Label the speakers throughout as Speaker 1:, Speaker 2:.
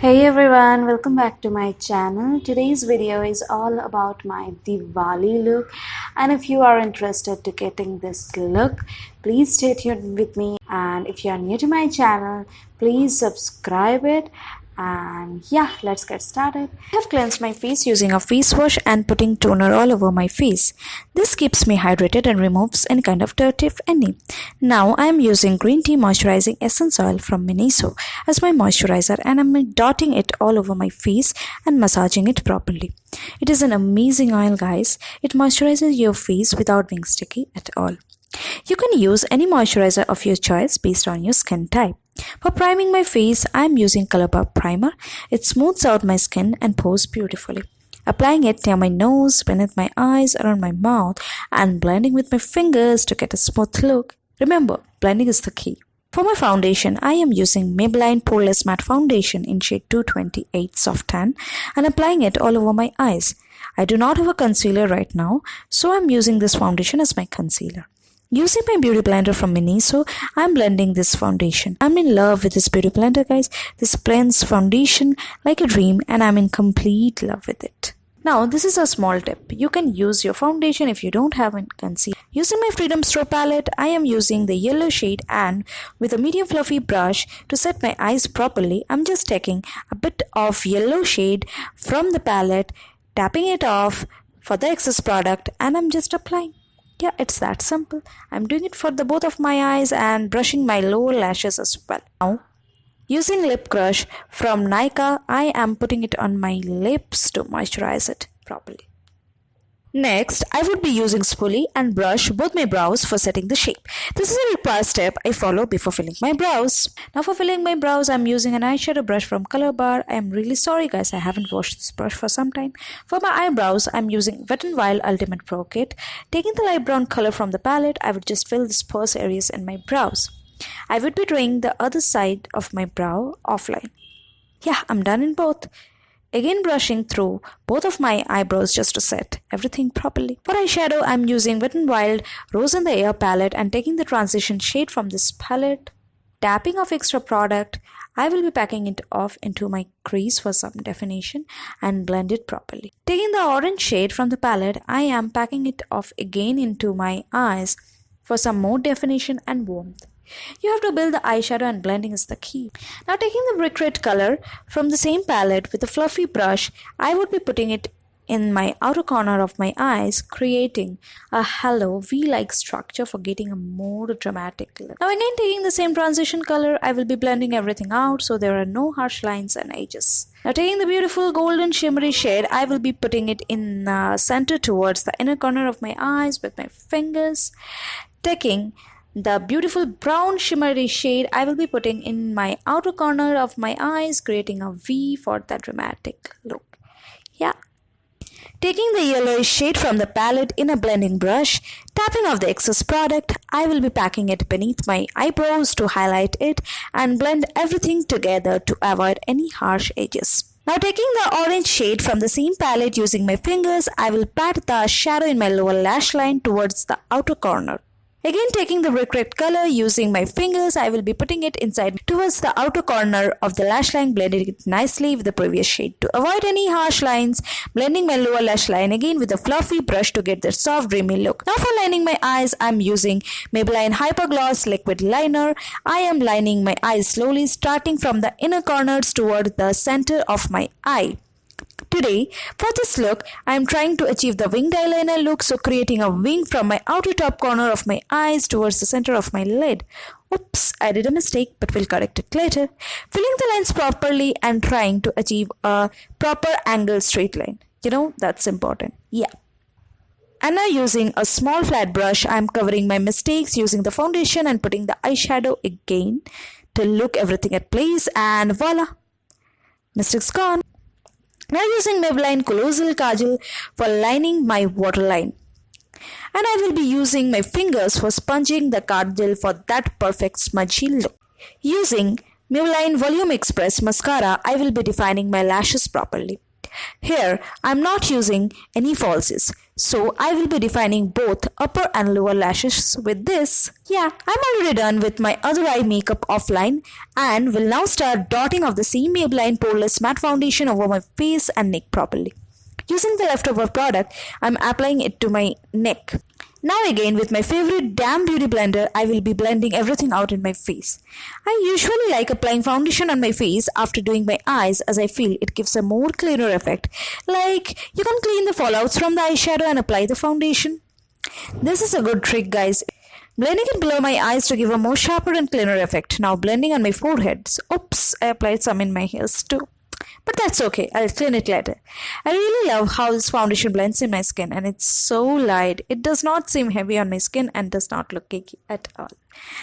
Speaker 1: Hey everyone, welcome back to my channel. Today's video is all about my Diwali look, and if you are interested to getting this look, please stay tuned with me, and if you are new to my channel, please subscribe it. And yeah, let's get started. I have cleansed my face using a face wash and putting toner all over my face. This keeps me hydrated and removes any kind of dirt if any. Now I am using green tea moisturizing essence oil from Miniso as my moisturizer, and I'm dotting it all over my face and massaging it properly. It is an amazing oil, guys. It moisturizes your face without being sticky at all. You can use any moisturizer of your choice based on your skin type. For priming my face, I am using ColourPop primer. It smooths out my skin and pores beautifully. Applying it near my nose, beneath my eyes, around my mouth, and blending with my fingers to get a smooth look. Remember, blending is the key. For my foundation, I am using Maybelline Poreless Matte Foundation in shade 228 Soft Tan and applying it all over my eyes. I do not have a concealer right now, so I am using this foundation as my concealer. Using my beauty blender from Miniso, I'm blending this foundation. I'm in love with this beauty blender, guys. This blends foundation like a dream, and I'm in complete love with it. Now, this is a small tip. You can use your foundation if you don't have a concealer. Using my Freedom Stroke palette, I am using the yellow shade, and with a medium fluffy brush to set my eyes properly, I'm just taking a bit of yellow shade from the palette, tapping it off for the excess product, and I'm just applying. Yeah, it's that simple. I'm doing it for the both of my eyes and brushing my lower lashes as well. Now, using Lip Crush from Nykaa, I am putting it on my lips to moisturize it properly. Next, I would be using spoolie and brush both my brows for setting the shape. This is a required step I follow before filling my brows. Now for filling my brows, I'm using an eyeshadow brush from Color Bar. I'm really sorry guys, I haven't washed this brush for some time. For my eyebrows, I'm using Wet n Wild Ultimate Pro Kit. Taking the light brown color from the palette, I would just fill the sparse areas in my brows. I would be doing the other side of my brow offline. Yeah, I'm done in both. Again brushing through both of my eyebrows just to set everything properly. For eyeshadow, I'm using Wet n Wild Rose in the Air palette and taking the transition shade from this palette. Tapping off extra product, I will be packing it off into my crease for some definition and blend it properly. Taking the orange shade from the palette, I am packing it off again into my eyes for some more definition and warmth. You have to build the eyeshadow, and blending is the key. Now taking the brick red color from the same palette with a fluffy brush, I would be putting it in my outer corner of my eyes, creating a halo V-like structure for getting a more dramatic look. Now again taking the same transition color, I will be blending everything out so there are no harsh lines and edges. Now taking the beautiful golden shimmery shade, I will be putting it in the center towards the inner corner of my eyes with my fingers. Taking the beautiful brown shimmery shade, I will be putting in my outer corner of my eyes, creating a V for that dramatic look. Yeah. Taking the yellowish shade from the palette in a blending brush, tapping off the excess product, I will be packing it beneath my eyebrows to highlight it and blend everything together to avoid any harsh edges. Now taking the orange shade from the same palette using my fingers, I will pat the shadow in my lower lash line towards the outer corner. Again taking the brick red color using my fingers, I will be putting it inside towards the outer corner of the lash line, blending it nicely with the previous shade. To avoid any harsh lines, blending my lower lash line again with a fluffy brush to get the soft dreamy look. Now for lining my eyes, I am using Maybelline Hyper Gloss Liquid Liner. I am lining my eyes slowly, starting from the inner corners toward the center of my eye. Today, for this look, I am trying to achieve the winged eyeliner look, so creating a wing from my outer top corner of my eyes towards the center of my lid. Oops, I did a mistake, but we'll correct it later. Filling the lines properly and trying to achieve a proper angle straight line. You know, that's important. Yeah. And now using a small flat brush, I am covering my mistakes using the foundation and putting the eyeshadow again to look everything at place, and voila, mistakes gone. Now using Maybelline Colossal Kajal for lining my waterline. And I will be using my fingers for sponging the kajal for that perfect smudgy look. Using Maybelline Volume Express Mascara, I will be defining my lashes properly. Here, I'm not using any falsies, so I will be defining both upper and lower lashes with this. Yeah, I'm already done with my other eye makeup offline and will now start dotting of the same Maybelline Poreless Matte Foundation over my face and neck properly. Using the leftover product, I'm applying it to my neck. Now again with my favorite damn beauty blender, I will be blending everything out in my face. I usually like applying foundation on my face after doing my eyes as I feel it gives a more cleaner effect. Like you can clean the fallouts from the eyeshadow and apply the foundation. This is a good trick guys. Blending it below my eyes to give a more sharper and cleaner effect. Now blending on my forehead. Oops, I applied some in my hairs too. But that's okay, I'll clean it later. I really love how this foundation blends in my skin and it's so light. It does not seem heavy on my skin and does not look cakey at all.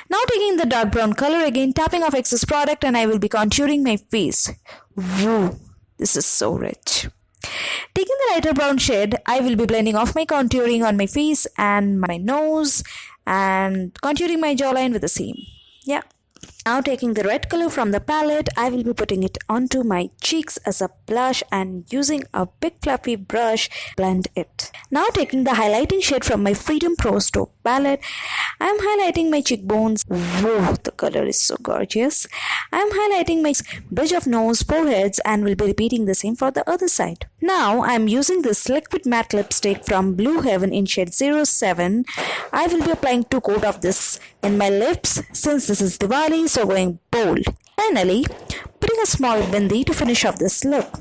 Speaker 1: Now taking the dark brown color again, tapping off excess product and I will be contouring my face. Woo, this is so rich. Taking the lighter brown shade, I will be blending off my contouring on my face and my nose and contouring my jawline with the same. Yeah. Now taking the red color from the palette, I will be putting it onto my cheeks as a blush and using a big fluffy brush, blend it. Now taking the highlighting shade from my Freedom Pro Stove palette, I am highlighting my cheekbones. Whoa, the color is so gorgeous. I am highlighting my bridge of nose, foreheads and will be repeating the same for the other side. Now I am using this liquid matte lipstick from Blue Heaven in shade 07. I will be applying 2 coats of this in my lips since this is Diwali, so going bold. Finally, putting a small bindi to finish off this look.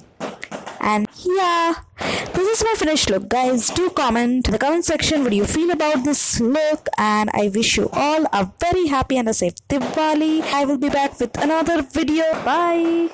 Speaker 1: And yeah, this is my finished look guys. Do comment in the comment section what you feel about this look and I wish you all a very happy and a safe Diwali. I will be back with another video. Bye.